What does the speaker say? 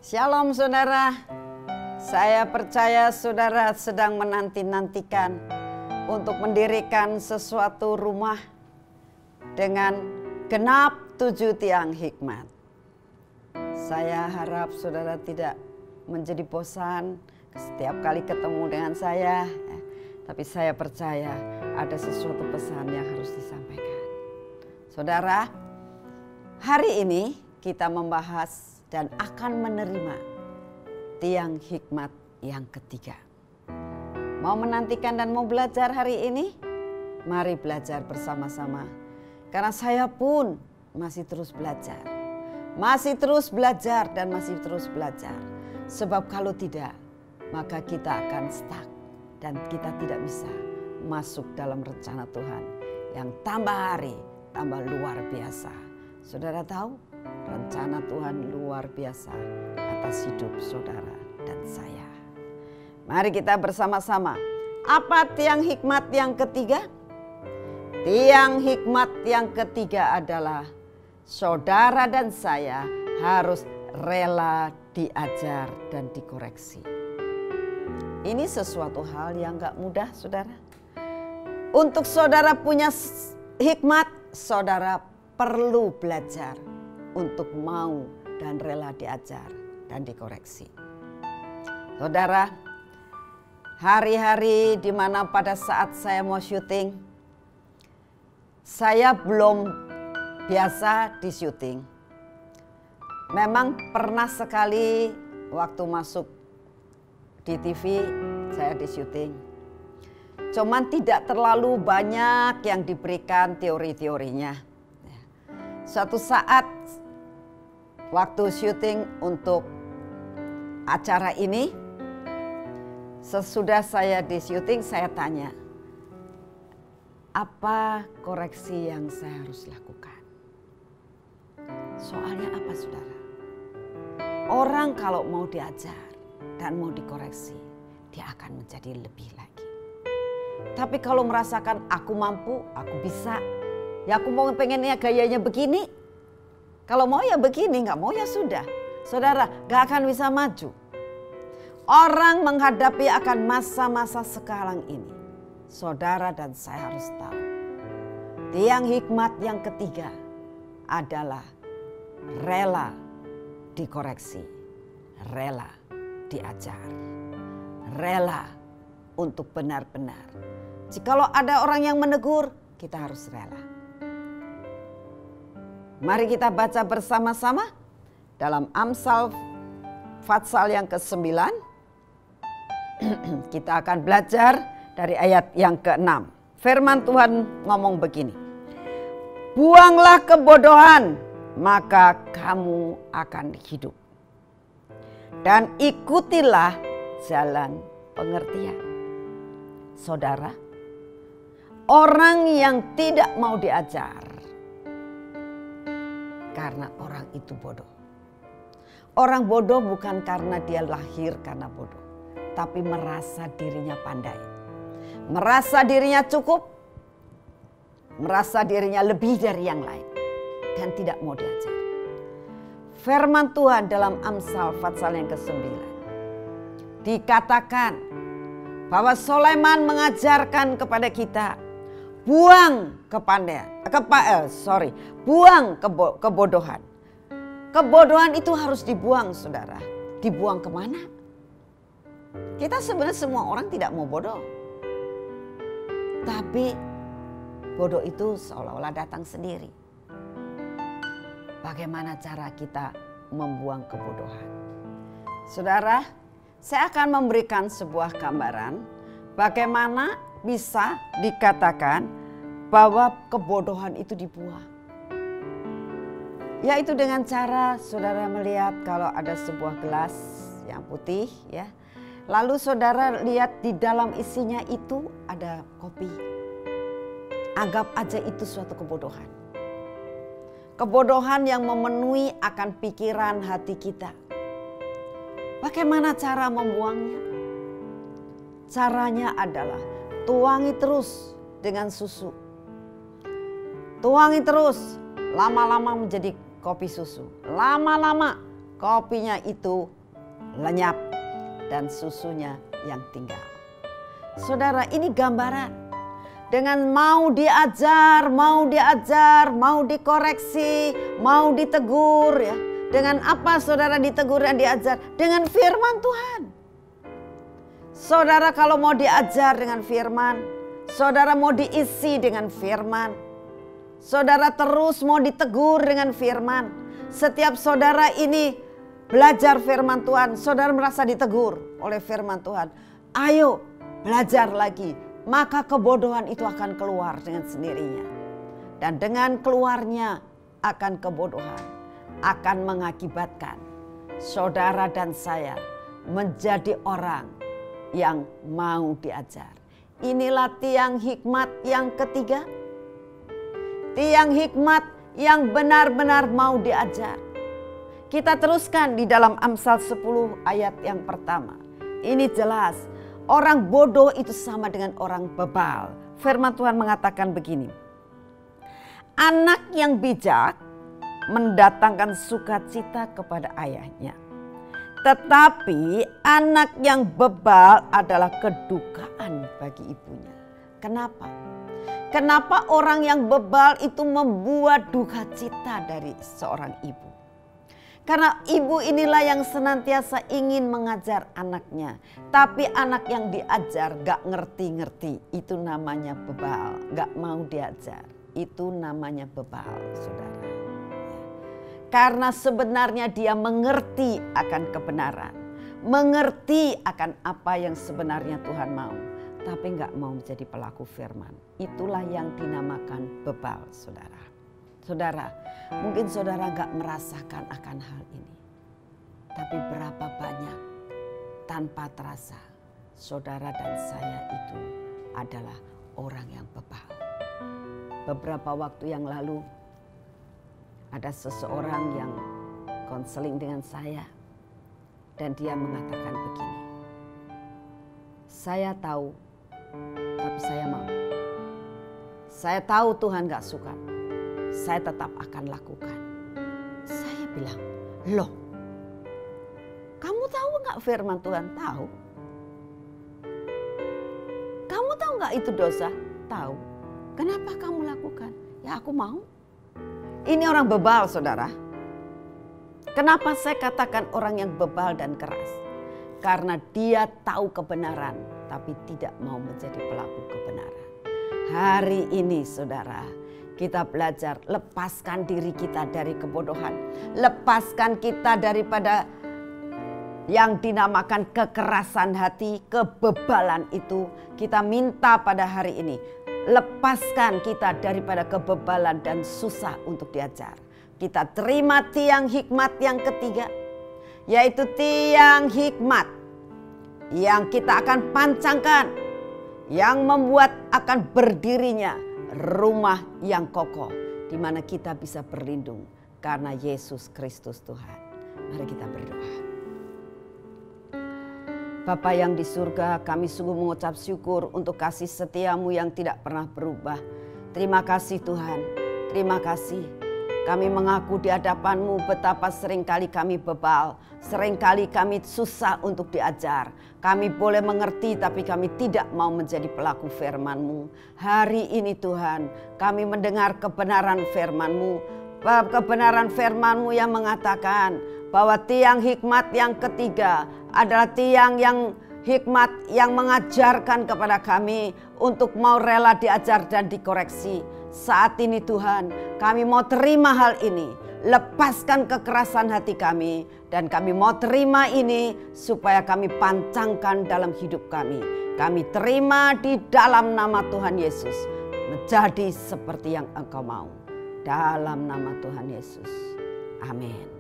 Shalom saudara, saya percaya saudara sedang menanti-nantikan untuk mendirikan sesuatu rumah dengan genap 7 tiang hikmat. Saya harap saudara tidak menjadi bosan setiap kali ketemu dengan saya, tapi saya percaya ada sesuatu pesan yang harus disampaikan. Saudara, hari ini kita membahas dan akan menerima tiang hikmat yang ketiga. Mau menantikan dan mau belajar hari ini? Mari belajar bersama-sama. Karena saya pun masih terus belajar. Masih terus belajar dan masih terus belajar. Sebab kalau tidak, maka kita akan stuck. Dan kita tidak bisa masuk dalam rencana Tuhan yang tambah hari, tambah luar biasa. Saudara tahu? Rencana Tuhan luar biasa atas hidup saudara dan saya. Mari kita bersama-sama. Apa tiang hikmat yang ketiga? Tiang hikmat yang ketiga adalah saudara dan saya harus rela diajar dan dikoreksi. Ini sesuatu hal yang gak mudah, saudara. Untuk saudara punya hikmat, saudara perlu belajar untuk mau dan rela diajar dan dikoreksi. Saudara, hari-hari di mana pada saat saya mau syuting, saya belum biasa di syuting. Memang pernah sekali waktu masuk di TV saya di syuting. Cuman tidak terlalu banyak yang diberikan teori-teorinya. Suatu saat waktu syuting untuk acara ini, sesudah saya di syuting saya tanya, apa koreksi yang saya harus lakukan? Soalnya apa saudara? Orang kalau mau diajar dan mau dikoreksi, dia akan menjadi lebih lagi. Tapi kalau merasakan aku mampu, aku bisa, ya aku mau pengennya gayanya begini. Kalau mau ya begini, nggak mau ya sudah. Saudara, nggak akan bisa maju. Orang menghadapi akan masa-masa sekarang ini. Saudara dan saya harus tahu. Tiang hikmat yang ketiga adalah rela dikoreksi, rela diajar, rela untuk benar-benar. Jikalau ada orang yang menegur, kita harus rela. Mari kita baca bersama-sama dalam Amsal Fatsal yang ke-9. Kita akan belajar dari ayat yang ke-6. Firman Tuhan ngomong begini. Buanglah kebodohan, maka kamu akan hidup. Dan ikutilah jalan pengertian. Saudara, orang yang tidak mau diajar, karena orang itu bodoh. Orang bodoh bukan karena dia lahir karena bodoh, tapi merasa dirinya pandai, merasa dirinya cukup, merasa dirinya lebih dari yang lain, dan tidak mau diajar. Firman Tuhan dalam Amsal Fatsal yang ke-9 dikatakan bahwa Sulaiman mengajarkan kepada kita, buang kebodohan. Kebodohan itu harus dibuang, saudara. Dibuang kemana? Kita sebenarnya semua orang tidak mau bodoh. Tapi bodoh itu seolah-olah datang sendiri. Bagaimana cara kita membuang kebodohan? Saudara, saya akan memberikan sebuah gambaran bagaimana bisa dikatakan bahwa kebodohan itu dibuang. Yaitu dengan cara saudara melihat kalau ada sebuah gelas yang putih ya. Lalu saudara lihat di dalam isinya itu ada kopi. Anggap aja itu suatu kebodohan. Kebodohan yang memenuhi akan pikiran hati kita. Bagaimana cara membuangnya? Caranya adalah tuangi terus dengan susu. Tuangi terus, lama-lama menjadi kopi susu. Lama-lama kopinya itu lenyap dan susunya yang tinggal. Saudara, ini gambaran. Dengan mau diajar, mau dikoreksi, mau ditegur ya. Dengan apa saudara ditegur dan diajar? Dengan firman Tuhan. Saudara kalau mau diajar dengan firman, saudara mau diisi dengan firman, saudara terus mau ditegur dengan firman. Setiap saudara ini belajar firman Tuhan, saudara merasa ditegur oleh firman Tuhan. Ayo belajar lagi, maka kebodohan itu akan keluar dengan sendirinya. Dan dengan keluarnya akan kebodohan, akan mengakibatkan saudara dan saya menjadi orang yang mau diajar. Inilah tiang hikmat yang ketiga. Tiang hikmat yang benar-benar mau diajar. Kita teruskan di dalam Amsal 10 ayat yang pertama. Ini jelas, orang bodoh itu sama dengan orang bebal. Firman Tuhan mengatakan begini. Anak yang bijak mendatangkan sukacita kepada ayahnya. Tetapi anak yang bebal adalah kedukaan bagi ibunya. Kenapa? Kenapa orang yang bebal itu membuat duka cita dari seorang ibu? Karena ibu inilah yang senantiasa ingin mengajar anaknya. Tapi anak yang diajar gak ngerti-ngerti. Itu namanya bebal. Gak mau diajar. Itu namanya bebal, saudara. Karena sebenarnya dia mengerti akan kebenaran. Mengerti akan apa yang sebenarnya Tuhan mau. Tapi gak mau menjadi pelaku firman. Itulah yang dinamakan bebal, saudara. Saudara, mungkin saudara gak merasakan akan hal ini. Tapi berapa banyak tanpa terasa saudara dan saya itu adalah orang yang bebal. Beberapa waktu yang lalu ada seseorang yang konseling dengan saya. Dan dia mengatakan begini. Saya tahu, tapi saya mau. Saya tahu Tuhan gak suka. Saya tetap akan lakukan. Saya bilang, loh, kamu tahu gak firman Tuhan? Tahu. Kamu tahu gak itu dosa? Tahu. Kenapa kamu lakukan? Ya aku mau. Ini orang bebal, saudara. Kenapa saya katakan orang yang bebal dan keras? Karena dia tahu kebenaran, tapi tidak mau menjadi pelaku kebenaran. Hari ini, saudara, kita belajar lepaskan diri kita dari kebodohan. Lepaskan kita daripada yang dinamakan kekerasan hati, kebebalan itu. Kita minta pada hari ini. Lepaskan kita daripada kebebalan dan susah untuk diajar. Kita terima tiang hikmat yang ketiga. Yaitu tiang hikmat yang kita akan pancangkan. Yang membuat akan berdirinya rumah yang kokoh, di mana kita bisa berlindung karena Yesus Kristus Tuhan. Mari kita berdoa. Bapa yang di surga, kami sungguh mengucap syukur untuk kasih setiamu yang tidak pernah berubah. Terima kasih Tuhan, terima kasih. Kami mengaku di hadapan-Mu betapa seringkali kami bebal, seringkali kami susah untuk diajar. Kami boleh mengerti tapi kami tidak mau menjadi pelaku firman-Mu. Hari ini Tuhan, kami mendengar kebenaran firman-Mu. Kebenaran firman-Mu yang mengatakan bahwa tiang hikmat yang ketiga adalah tiang yang hikmat yang mengajarkan kepada kami untuk mau rela diajar dan dikoreksi. Saat ini Tuhan, kami mau terima hal ini. Lepaskan kekerasan hati kami dan kami mau terima ini supaya kami pancangkan dalam hidup kami. Kami terima di dalam nama Tuhan Yesus menjadi seperti yang Engkau mau. Dalam nama Tuhan Yesus. Amin.